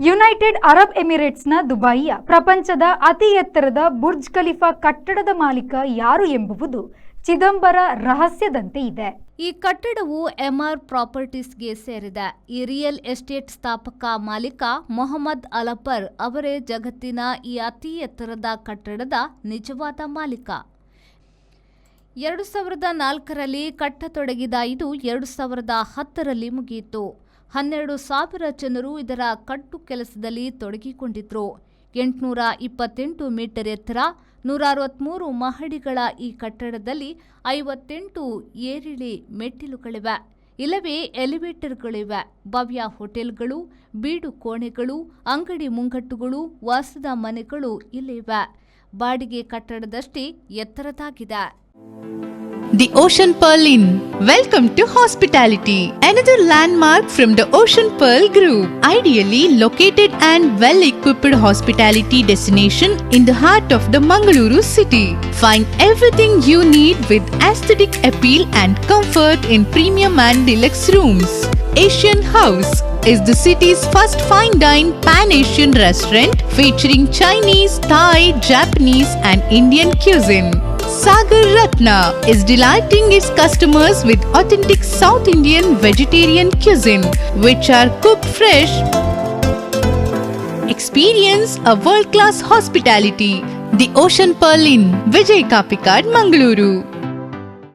United Arab ಎಮಿರೇಟ್ಸ್ನ ದುಬೈಯ ಪ್ರಪಂಚದ ಅತಿ ಎತ್ತರದ ಬುರ್ಜ್ ಖಲೀಫಾ ಕಟ್ಟಡದ ಮಾಲೀಕ ಯಾರು ಎಂಬುದು ಚಿದಂಬರ ರಹಸ್ಯದಂತೆ ಇದೆ. ಈ ಕಟ್ಟಡವು ಎಂಆರ್ ಪ್ರಾಪರ್ಟೀಸ್ಗೆ ಸೇರಿದೆ. ಈ ರಿಯಲ್ ಎಸ್ಟೇಟ್ ಸ್ಥಾಪಕ ಮಾಲೀಕ ಮೊಹಮ್ಮದ್ ಅಲಪರ್ ಅವರೇ ಜಗತ್ತಿನ ಈ ಅತಿ ಎತ್ತರದ ಕಟ್ಟಡದ ನಿಜವಾದ ಮಾಲೀಕ. 2004ರಲ್ಲಿ ಕಟ್ಟತೊಡಗಿದ ಇದು 2010ರಲ್ಲಿ ಮುಗಿಯಿತು. 12,000 ಜನರು ಇದರ ಕಟ್ಟು ಕೆಲಸದಲ್ಲಿ ತೊಡಗಿಕೊಂಡಿದ್ರು. 828 ಮೀಟರ್ ಎತ್ತರ, 163 ಮಹಡಿಗಳ ಈ ಕಟ್ಟಡದಲ್ಲಿ 58 ಏರಿಳಿ ಮೆಟ್ಟಿಲುಗಳಿವೆ, ಇಲ್ಲವೇ ಎಲಿವೇಟರ್ಗಳಿವೆ. ಭವ್ಯ ಹೋಟೆಲ್ಗಳು, ಬೀಡು ಕೋಣೆಗಳು, ಅಂಗಡಿ ಮುಂಗಟ್ಟುಗಳು, ವಾಸದ ಮನೆಗಳು ಇಲ್ಲಿವೆ. ಬಾಡಿಗೆ ಕಟ್ಟಡದಷ್ಟೇ ಎತ್ತರದಾಗಿದೆ. The Ocean Pearl Inn. Welcome to hospitality. Another landmark from the Ocean Pearl Group. Ideally located and well-equipped hospitality destination in the heart of the Mangaluru city. Find everything you need with aesthetic appeal and comfort in premium and deluxe rooms. Asian House is the city's first fine dine pan-Asian restaurant featuring Chinese, Thai, Japanese and Indian cuisine. Sagar Ratna is delighting its customers with authentic South Indian vegetarian cuisine, which are cooked fresh. Experience a world-class hospitality. The Ocean Pearl Inn, Vijay Kapikad, Mangaluru.